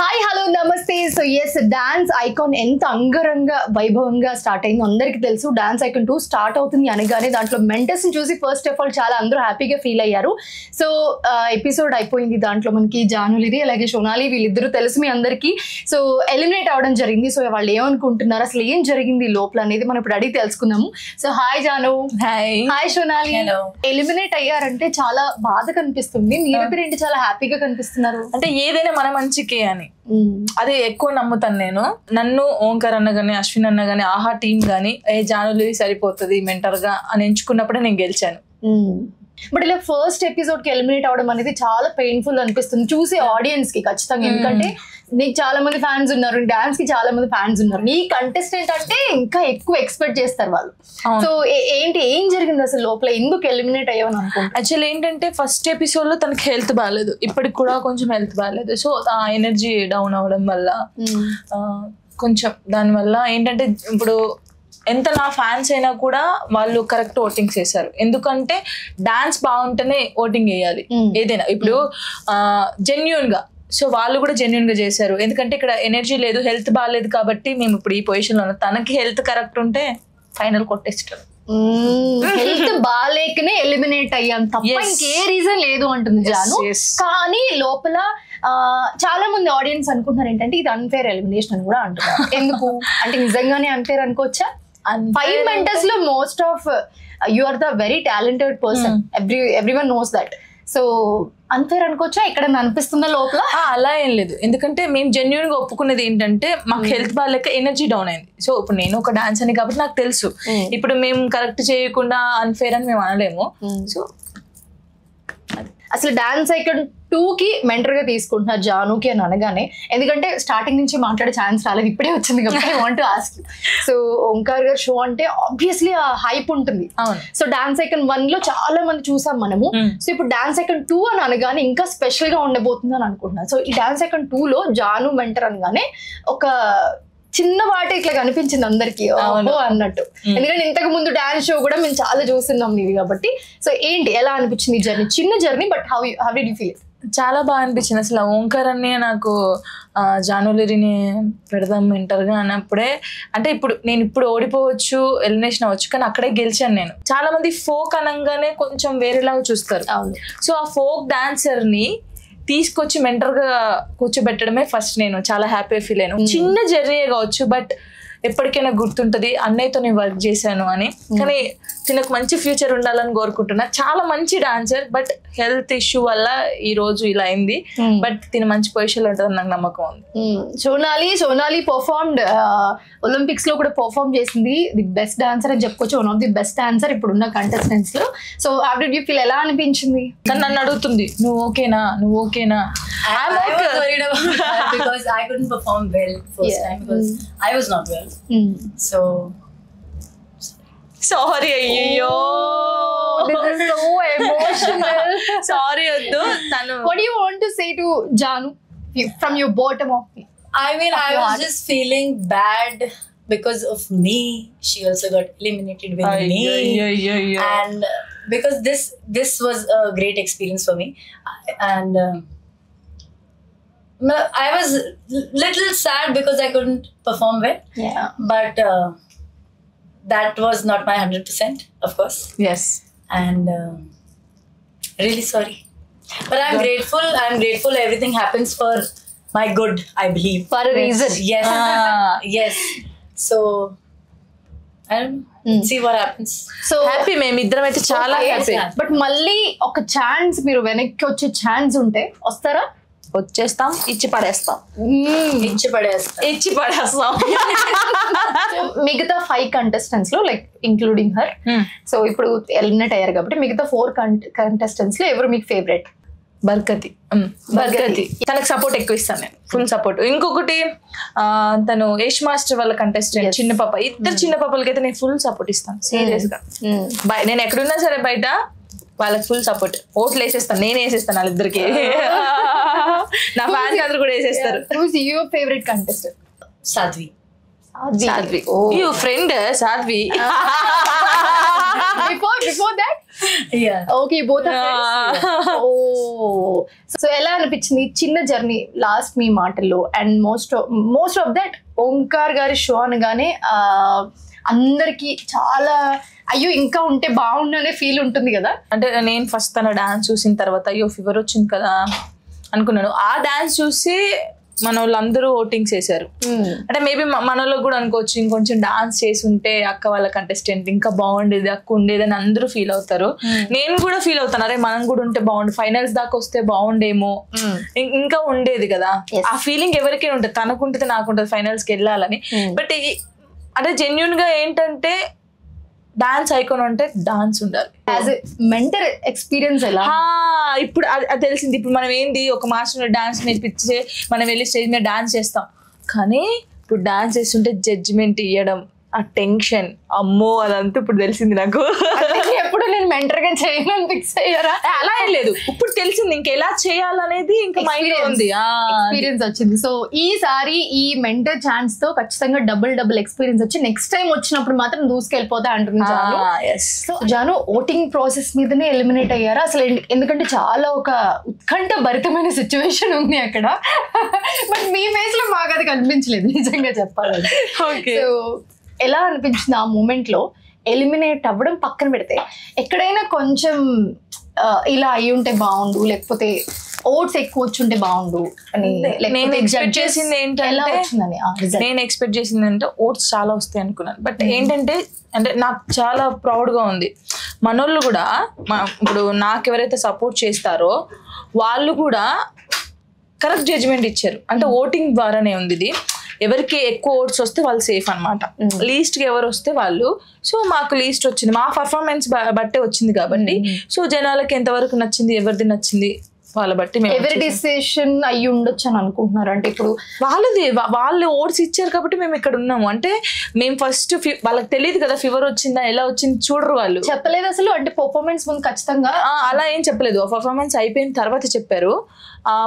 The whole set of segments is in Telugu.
హాయ్ హలో నమస్తే. సో ఎస్, డాన్స్ ఐకాన్ ఎంత అంగరంగ వైభవంగా స్టార్ట్ అయిందో అందరికీ తెలుసు. డాన్స్ ఐకాన్ 2 స్టార్ట్ అవుతుంది అనగానే దాంట్లో మెంటర్స్ ని చూసి ఫస్ట్ ఆఫ్ ఆల్ చాలా అందరూ హ్యాపీగా ఫీల్ అయ్యారు. సో ఎపిసోడ్ అయిపోయింది. దాంట్లో మనకి జానులిది అలాగే సోనాలి వీళ్ళిద్దరూ తెలుసు మీ అందరికీ. సో ఎలిమినేట్ అవడం జరిగింది. సో వాళ్ళు ఏమనుకుంటున్నారు, అసలు ఏం జరిగింది లోపల అనేది మనం ఇప్పుడు అడిగి తెలుసుకుందాము. So hi Janu. Hi Sonali. Eliminate అయ్యారంటే చాలా బాధ కనిపిస్తుంది, మీరిద్దరు ఏంటి చాలా హ్యాపీగా కనిపిస్తున్నారు? అంటే ఏదైనా మన మంచికే అని అది ఎక్కువ నమ్ముతాను నేను. నన్ను ఓంకార్ అన్న గానీ అశ్విన్ అన్న గానీ ఆహా టీం గానీ జానులి సరిపోతుంది మెంటర్ గా అని ఎంచుకున్నప్పుడే నేను గెలిచాను. బట్ ఇలా ఫస్ట్ ఎపిసోడ్ కి ఎలిమినేట్ అవడం అనేది చాలా పెయిన్ఫుల్ అనిపిస్తుంది చూసే ఆడియన్స్ కి ఖచ్చితంగా. ఎందుకంటే నీకు చాలా మంది ఫ్యాన్స్ ఉన్నారు, డాన్స్ కి చాలా మంది ఫ్యాన్స్ ఉన్నారు, నీ కంటెస్టెంట్ అంటే ఇంకా ఎక్కువ ఎక్స్పెక్ట్ చేస్తారు వాళ్ళు. సో ఏంటి ఏం జరిగింది అసలు లోపల, ఎందుకు ఎలిమినేట్ అయ్యావని అనుకుంటా? యాక్చువల్లీ ఏంటంటే ఫస్ట్ ఎపిసోడ్ లో తనకి హెల్త్ బాగాలేదు, ఇప్పటికి కూడా కొంచెం హెల్త్ బాగాలేదు. సో ఆ ఎనర్జీ డౌన్ అవడం వల్ల కొంచెం దానివల్ల ఏంటంటే ఇప్పుడు ఎంత నా ఫ్యాన్స్ అయినా కూడా వాళ్ళు కరెక్ట్ ఓటింగ్స్ చేశారు. ఎందుకంటే డాన్స్ బాగుంటేనే ఓటింగ్ వేయాలి ఏదైనా. ఇప్పుడు జెన్యూన్ గా, సో వాళ్ళు కూడా జెన్యూన్ గా చేశారు. ఎందుకంటే ఇక్కడ ఎనర్జీ లేదు, హెల్త్ బాగాలేదు కాబట్టి మేము ఇప్పుడు ఈ పొజిషన్ లో ఉన్నాం. తనకి హెల్త్ కరెక్ట్ ఉంటే ఫైనల్ కొట్టేస్తారు. హెల్త్ బాగాలేకనే ఎలిమినేట్ అయ్యాం తప్ప ఇంకే రీజన్ లేదు అంటుంది జాను. కానీ లోపల చాలా మంది ఆడియన్స్ అనుకుంటున్నారు ఏంటంటే ఇది అన్ఫేర్ ఎలిమినేషన్ అని కూడా అంటున్నారు. ఎందుకు అంటే నిజంగానే అన్ఫేర్ అనుకోవచ్చా? 5 mentors లో most of you are the very talented person, everyone knows that. So unfair అనుకోవచ్చా? ఇక్కడ అనిపిస్తుందా లోపల? అలా ఏం లేదు, ఎందుకంటే మేము జెన్యున్ గా ఒప్పుకునేది ఏంటంటే మాకు హెల్త్ బాగాలేక ఎనర్జీ డౌన్ అయింది. సో ఇప్పుడు నేను ఒక డాన్స్ అని కాబట్టి నాకు తెలుసు, ఇప్పుడు మేము కరెక్ట్ చేయకుండా అన్ఫేర్ అని మేము అనలేము. సో అసలు డాన్స్ ఐకాన్ 2 కి మెంటర్ గా తీసుకుంటున్నారు జానుకి అని అనగానే, ఎందుకంటే స్టార్టింగ్ నుంచి మాట్లాడే ఛాన్స్ రాలేదు, ఇప్పుడే వచ్చింది కాబట్టి I want to ask you. So Omkar గారు షో అంటే ఆబ్వియస్లీ ఆ హైప్ ఉంటుంది. సో డాన్స్ ఐకాన్ 1 లో చాలా మంది చూసాం మనము. సో ఇప్పుడు డాన్స్ ఐకాన్ 2 అని అనగానే ఇంకా స్పెషల్ గా ఉండబోతుంది అని అనుకుంటున్నాను. సో ఈ డాన్స్ ఐకాన్ 2 లో జాను మెంటర్ అనగానే ఒక చిన్న వాటి ఇట్లా కనిపించింది అందరికి అన్నట్టు. ఎందుకంటే ఇంతకు ముందు డాన్స్ షో కూడా మేము చాలా చూస్తున్నాం నీవి కాబట్టి. సో ఏంటి ఎలా అనిపించింది జర్నీ? చిన్న journey, but how did you feel it? చాలా బాగా అనిపించింది. అసలు ఓంకార్ అనే నాకు జానులిని పెడదాం మెంటర్గా అన్నప్పుడే, అంటే నేను ఓడిపోవచ్చు, ఎలిమినేషన్ అవ్వచ్చు, కానీ అక్కడే గెలిచాను నేను. చాలా మంది ఫోక్ అనగానే కొంచెం వేరేలాగా చూస్తారు. సో ఆ ఫోక్ డాన్సర్ ని తీసుకొచ్చి మెంటర్ గా కూర్చోబెట్టడమే ఫస్ట్ నేను చాలా హ్యాపీ ఫీల్ అయ్యాను. చిన్న జర్నీ కావచ్చు, బట్ ఎప్పటికైనా గుర్తుంటది అన్నయ్యతో నేను వర్క్ చేశాను అని. కానీ తినకు మంచి ఫ్యూచర్ ఉండాలని కోరుకుంటున్నా. చాలా మంచి డాన్సర్, బట్ హెల్త్ ఇష్యూ వల్ల ఈ రోజు ఇలా అయింది. బట్ తిన మంచి పొజిషన్ లో ఉంటుందని నాకు నమ్మకం ఉంది. సోనాలి పర్ఫార్మ్డ్ ఒలింపిక్స్ లో కూడా పర్ఫార్మ్ చేసింది. ది బెస్ట్ డాన్సర్ అని చెప్పుకోవచ్చు, one of the best dancer ఇప్పుడున్న కంటెస్టెంట్స్ లో. So how did you feel, ఎలా అనిపించింది? కానీ నన్ను అడుగుతుంది నువ్వు ఓకేనా. I was worried about that because I couldn't perform well first time because I was not well. So sorry అయ్యో, this is so emotional. Sorry వద్దు. What do you want to say to Janu from your bottom of it? I mean, I was just feeling bad because of me. She also got eliminated with me. And because this was a great experience for me, and I was little sad because I couldn't perform well. Yeah. But that was not my 100%, of course. Yes. And really sorry. But I'm grateful. I'm grateful everything happens for my good, I believe. For a reason. Yes. Yes. So I don't know. See what happens. So happy మేము ఇద్దరం అయితే చాలా హ్యాపీ. బట్ మళ్ళీ ఒక ఛాన్స్, మీరు వెనక్కి వచ్చే ఛాన్స్ ఉంటే వస్తారా? వచ్చేస్తాం, ఇచ్చి పడేస్తాం. మిగతా 5 కంటెస్టెంట్స్ లో లైక్ ఇంక్లూడింగ్ హర్, సో ఇప్పుడు ఎలిమినేట్ అయ్యారు కాబట్టి మిగతా 4 కంటెస్టెంట్స్ లో ఎవరు మీకు ఫేవరెట్? బర్కతి. తనకు సపోర్ట్ ఎక్కువ ఇస్తాను నేను, ఫుల్ సపోర్ట్. ఇంకొకటి తను యష్ మాస్టర్ వాళ్ళ కంటెస్టెంట్ చిన్న పాప, ఇద్దరు చిన్న పాపలకి అయితే నేను ఫుల్ సపోర్ట్ ఇస్తాను సీరియస్ గా. నేను ఎక్కడున్నా సరే బయట వాళ్ళకి ఫుల్ సపోర్ట్. ఓట్లు వేసేస్తాను, నేను వేసేస్తాను వాళ్ళిద్దరికి. నా ఫ్యాన్స్ అందరూ కూడా వేసేస్తారు. Who's your favorite contestant? Sadhvi. Sadhvi. Oh. You friend Sadhvi. Before that? Yeah. Okay both oh so ఎలా అనిపించింది చిన్న జర్నీ లాస్ట్ మీ మాటల్లో and most of that Omkar గారి షో అనగానే అందరికి చాలా అయ్యో ఇంకా ఉంటే బాగుండు అనే ఫీల్ ఉంటుంది కదా. అంటే నేను ఫస్ట్ తన డాన్స్ చూసిన తర్వాత అయ్యో ఫీవర్ వచ్చింది కదా అనుకున్నాను. ఆ డాన్స్ చూసి మన వాళ్ళందరూ ఓటింగ్స్ వేసారు. అంటే మేబీ మన వాళ్ళకి కూడా అనుకోవచ్చు ఇంకొంచెం డాన్స్ చేసి ఉంటే అక్క వాళ్ళ కంటెస్టెంట్ ఇంకా బాగుండేది, అక్క ఉండేది అని అందరూ ఫీల్ అవుతారు. నేను కూడా ఫీల్ అవుతాను, అరే మనం కూడా ఉంటే బాగుండు, ఫైనల్స్ దాకా వస్తే బాగుండేమో, ఇంకా ఉండేది కదా. ఆ ఫీలింగ్ ఎవరికైనా ఉంటుంది, తనకుంటుంది నాకుంటుంది ఫైనల్స్ కి వెళ్ళాలని. బట్ అంటే జెన్యున్ గా ఏంటంటే డాన్స్ ఐకాన్ అంటే డాన్స్ ఉండాలి. యాజ్ ఎ మెంటర్ ఎక్స్పీరియన్స్ ఎలా ఇప్పుడు అది తెలిసింది. ఇప్పుడు మనం ఏంది ఒక మాస్టర్ డాన్స్ నేర్పించే మనం వెళ్ళి స్టేజ్ మీద డాన్స్ చేస్తాం, కానీ ఇప్పుడు డాన్స్ చేస్తుంటే జడ్జిమెంట్ ఇవ్వడం, ఆ టెన్షన్, అమ్మో అదంతా ఇప్పుడు తెలిసింది నాకు. ఎప్పుడు నేను మెంటర్ గా చేయను ఫిక్స్ అయ్యారా? అలా ఏం లేదు, ఇప్పుడు తెలిసింది ఇంకా ఎలా చేయాలనేది ఇంకా మైండ్ ఉంది, ఎక్స్పీరియన్స్ వచ్చింది. సో ఈసారి ఈ మెంటర్ ఛాన్స్ తో ఖచ్చితంగా డబుల్ ఎక్స్పీరియన్స్ వచ్చి నెక్స్ట్ టైం వచ్చినప్పుడు మాత్రం దూసుకెళ్ళిపోతా అంటున్నాను. సో జాను ఓటింగ్ ప్రాసెస్ మీదనే ఎలిమినేట్ అయ్యారా అసలు? ఎందుకంటే చాలా ఒక ఉత్కంఠ భరితమైన సిచ్యువేషన్ ఉంది అక్కడ. బట్ మీ ఫేస్ లో మాకు అది కనిపించలేదు నిజంగా చెప్పాలంటే. సో ఎలా అనిపించింది ఆ మూమెంట్ లో ఎలిమినేట్ అవ్వడం పక్కన పెడితే? ఎక్కడైనా కొంచెం ఇలా అయి ఉంటే బాగుండు, లేకపోతే ఓట్స్ ఎక్కువ వచ్చుంటే బాగుండు అని నేను ఎక్స్పెక్ట్ చేసింది ఏంటంటే, నేను ఎక్స్పెక్ట్ చేసింది అంటే ఓట్స్ చాలా వస్తాయి అనుకున్నాను. బట్ ఏంటంటే అంటే నాకు చాలా ప్రౌడ్ గా ఉంది, మనోళ్ళు కూడా ఇప్పుడు నాకు ఎవరైతే సపోర్ట్ చేస్తారో వాళ్ళు కూడా కరెక్ట్ జడ్జిమెంట్ ఇచ్చారు. అంటే ఓటింగ్ ద్వారానే ఉంది ఇది. ఎవరికి ఎక్కువ ఓట్స్ వస్తే వాళ్ళు సేఫ్ అనమాట, లీస్ట్ కి ఎవరు వస్తే వాళ్ళు. సో మాకు లీస్ట్ వచ్చింది, మా పర్ఫార్మెన్స్ బట్టే వచ్చింది కాబట్టి. సో జనాలకి ఎంతవరకు నచ్చింది, ఎవరిది నచ్చింది వాళ్ళ బట్టి ఎవరి డిసిషన్ అయ్యి ఉండొచ్చు అని అనుకుంటున్నారు. అంటే ఇప్పుడు వాళ్ళు ఓట్స్ ఇచ్చారు కాబట్టి మేము ఇక్కడ ఉన్నాము. అంటే మేము ఫస్ట్ వాళ్ళకి తెలియదు కదా ఫీవర్ వచ్చిందా ఎలా వచ్చింది చూడరు, వాళ్ళు చెప్పలేదు అసలు. అంటే పర్ఫార్మెన్స్ ముందు ఖచ్చితంగా అలా ఏం చెప్పలేదు, పర్ఫార్మెన్స్ అయిపోయిన తర్వాత చెప్పారు.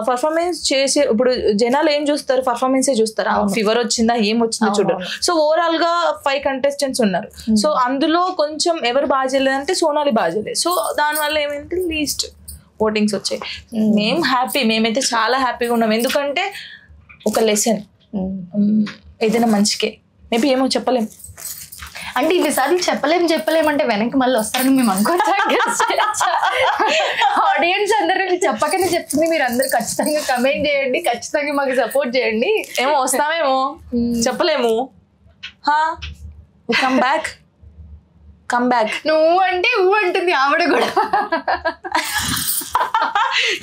పర్ఫార్మెన్స్ చేసి ఇప్పుడు జనాలు ఏం చూస్తారు, పర్ఫార్మెన్సే చూస్తారు, ఫీవర్ వచ్చిందా ఏం వచ్చిందో చూడరు. సో ఓవరాల్ గా 5 కంటెస్టెంట్స్ ఉన్నారు. సో అందులో కొంచెం ఎవరు బాగా చేయలేదంటే సోనాలి బాగా చేయలేదు. సో దానివల్ల ఏమైంది లీస్ట్ ఓటింగ్స్ వచ్చాయి. మేమైతే చాలా హ్యాపీగా ఉన్నాం, ఎందుకంటే ఒక లెసన్ ఏదైనా మంచికే. మేబీ ఏమో చెప్పలేం, అంటే ఇన్నిసార్లు చెప్పలేం అంటే వెనక్కి మళ్ళీ వస్తారని మేము అనుకోవచ్చు. ఆడియన్స్ అందరూ చెప్పకనే చెప్తుంది, మీరు అందరు ఖచ్చితంగా కమెంట్ చేయండి, ఖచ్చితంగా మాకు సపోర్ట్ చేయండి. ఏమో వస్తామేమో చెప్పలేము. కమ్ బ్యాక్ నువ్వు అంటే అంటుంది ఆవిడ కూడా.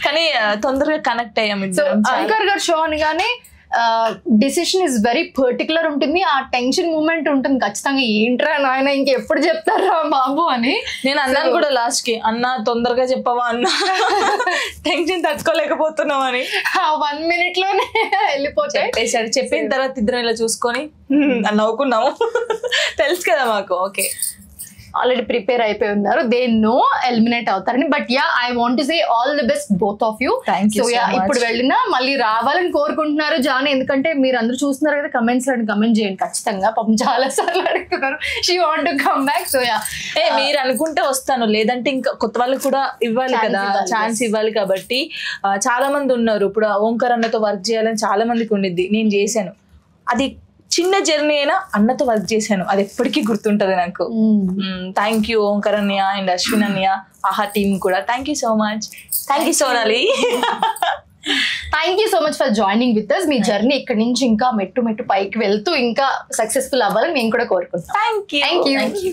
కానీ తొందరగా కనెక్ట్ అయ్యాము. సో ఓంకార్ గారు షో అనగానే డిసిషన్ ఇస్ వెరీ పర్టికులర్ ఉంటుంది, ఆ టెన్షన్ మూమెంట్ ఉంటుంది ఖచ్చితంగా. ఏంట్రా నాయన ఇంకెప్పుడు చెప్తారా బాబు అని నేను అన్నాను కూడా లాస్ట్ కి, అన్న తొందరగా చెప్పవా అన్న, టెన్షన్ తట్టుకోలేకపోతున్నాం అని. 1 minute లోనే వెళ్ళిపోతాయి. చెప్పిన తర్వాత ఇద్దరం ఇలా చూసుకొని నవ్వుకున్నాము. తెలుసు కదా మాకు, ఓకే ఆల్రెడీ ప్రిపేర్ అయిపోయి ఉన్నారు, దే నో ఎలిమినేట్ అవుతారని. But yeah I want to say all the best both of you. So yeah ఇప్పుడు వెళ్ళినా మళ్ళీ రావాలని కోరుకుంటున్నారు జాను, ఎందుకంటే మీరు అందరూ చూస్తున్నారు కదా, కమెంట్స్ లో కమెంట్ చేయండి ఖచ్చితంగా. పాపం చాలా సార్లు అడుగుతున్నారు she want to come back. So yeah మీరు అనుకుంటే వస్తాను, లేదంటే ఇంకా కొత్త వాళ్ళకి కూడా ఇవ్వాలి కదా, ఛాన్స్ ఇవ్వాలి. కాబట్టి చాలా మంది ఉన్నారు, ఇప్పుడు ఓంకార్ అన్నతో వర్క్ చేయాలని చాలా మందికి ఉండిద్ది. నేను చేశాను, అది చిన్న జర్నీ అయినా అన్నతో వర్క్ చేశాను, అది ఎప్పటికీ గుర్తుంటది నాకు. థ్యాంక్ యూ ఓంకార్ అన్నయ్య అండ్ అశ్విన్ అన్నయ్య, ఆహా టీమ్ కూడా thank you so much. Thank you Sonali, thank you so much for joining with us. మీ జర్నీ ఇక్కడి నుంచి ఇంకా మెట్టు పైకి వెళ్తూ ఇంకా సక్సెస్ఫుల్ అవ్వాలని మేము కూడా కోరుకుంటాం. Thank you.